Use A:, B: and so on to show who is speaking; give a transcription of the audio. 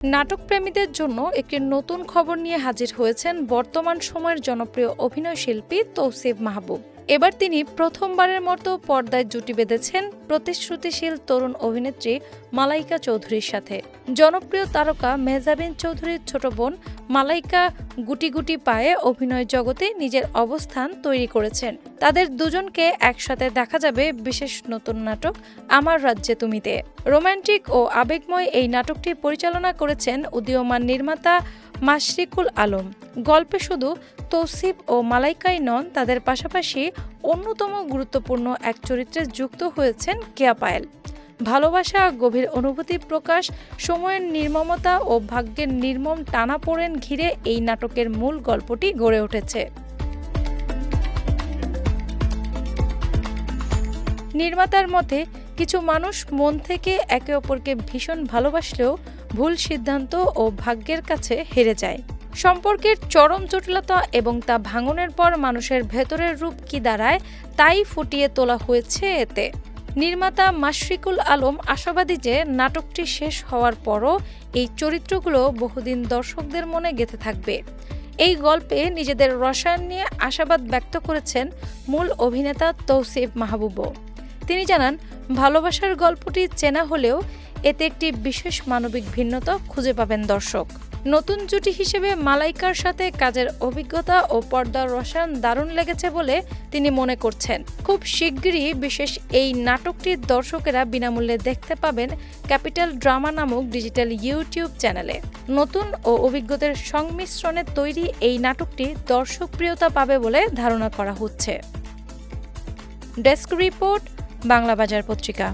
A: নাটক প্রেমীদের জন্য একটি নতুন খবর নিয়ে হাজির হয়েছেন বর্তমান সময়ের জনপ্রিয় অভিনয় শিল্পী তৌসিফ মাহবুব। এবার তিনি প্রথমবারের মতো পর্দায় জুটি বেঁধেছেন প্রতিশ্রুতিশীল তরুণ অভিনেত্রী মালাইকা চৌধুরীর সাথে। জনপ্রিয় তারকা মেহজাবিন চৌধুরীর ছোট বোন মালাইকা গুটি গুটি পায়ে অভিনয় জগতে নিজের অবস্থান তৈরি করেছেন। তাদের দুজনকে একসাথে দেখা যাবে বিশেষ নতুন নাটক আমার রাজ্যে তুমিতে। রোমান্টিক ও আবেগময় এই নাটকটি পরিচালনা করেছেন উদীয়মান নির্মাতা মাশরিকুল আলম। গল্পে শুধু তৌসিফ ও মালাইকাই নন, তাদের পাশাপাশি অন্যতম গুরুত্বপূর্ণ এক চরিত্রে যুক্ত হয়েছেন কেয়া পায়েল। ভালোবাসা, গভীর অনুভূতি প্রকাশ, সময়ের নির্মমতা ও ভাগ্যের নির্মম টানাপোড়েন ঘিরে এই নাটকের মূল গল্পটি গড়ে উঠেছে। নির্মাতার মতে, কিছু মানুষ মন থেকে একে অপরকে ভীষণ ভালোবাসলেও ভুল সিদ্ধান্ত ও ভাগ্যের কাছে হেরে যায়। সম্পর্কের চরম জটিলতা এবং তা ভাঙনের পর মানুষের ভেতরের রূপ কি দাঁড়ায় তাই ফুটিয়ে তোলা হয়েছে এতে। নির্মাতা মাশরিকুল আলম আশাবাদী যে নাটকটি শেষ হওয়ার পরও এই চরিত্রগুলো বহুদিন দর্শকদের মনে গেঁথে থাকবে। এই গল্পে নিজেদের রসায়ন নিয়ে আশাবাদ ব্যক্ত করেছেন মূল অভিনেতা তৌসিফ মাহবুবও। তিনি জানান, ভালোবাসার গল্পটি চেনা হলেও এতে একটি বিশেষ মানবিক ভিন্নতা খুঁজে পাবেন দর্শক। নতুন জুটি হিসেবে মালাইকার সাথে কাজের অভিজ্ঞতা ও পর্দার রসায়ন দারুণ লেগেছে বলে তিনি মনে করছেন। খুব শিগগিরই বিশেষ এই নাটকটির দর্শকেরা বিনামূল্যে দেখতে পাবেন ক্যাপিটাল ড্রামা নামক ডিজিটাল ইউটিউব চ্যানেলে। নতুন ও অভিজ্ঞতার সংমিশ্রণে তৈরি এই নাটকটি দর্শকপ্রিয়তা পাবে বলে ধারণা করা হচ্ছে। ডেস্ক রিপোর্ট, বাংলা বাজার পত্রিকা।